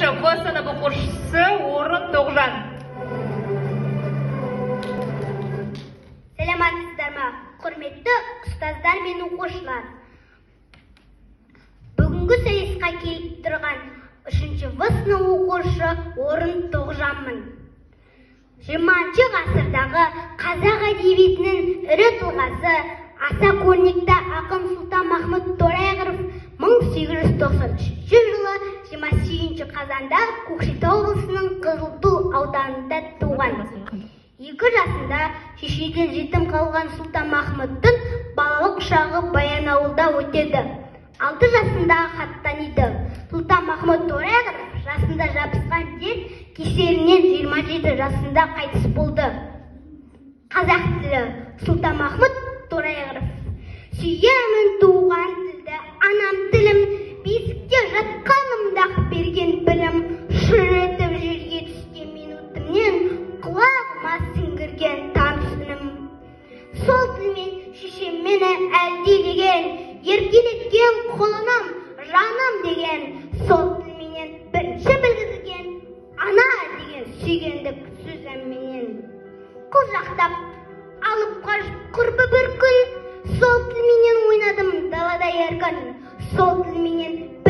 бірінші В сынып оқушысы Орын Тоғжан. Саламатсыздар ма, құрметті ұстаздар мен оқушылар. Бүгінгі сайысқа келіп тұрған 3-ші В сынып оқушы Орын Тоғжанмын. 20-ші ғасырдағы қазақ әдебиетінің ірі тұлғасы, аса көрнекті ақын Сұлтанмахмұт Торайғыров 1893 жылы 28 қазанда Көкшетау облысының Қызылту ауданында туған. 2 жасында шешеден жетім қалған Сұлтанмахмұттың балалық шағы Баянауылда өтеді. 6 жасында хат таниды. Сұлтанмахмұт Торайғыров жасында жабысқан дерт кеселінен 27 жасында қайтыс болды. Қазақ тілі. Сұлтанмахмұт Торайғыров. Сүйемін туған тілді, анам тілім, бесікте жатқанымда берген білім, шыр етіп жерге түскен минутымнен құлағыма сіңгірген тамсыным. Сол тілмен шешем мені әлдилеген, еркелеткен құлыным, жаным деген, сол тілменен бірінші білгізген ана деген сүйгендік сөзімменен. Құшақтап алып қашып құрбы бір күн, сол тілменен ойнадым далада еркін, сол тілменен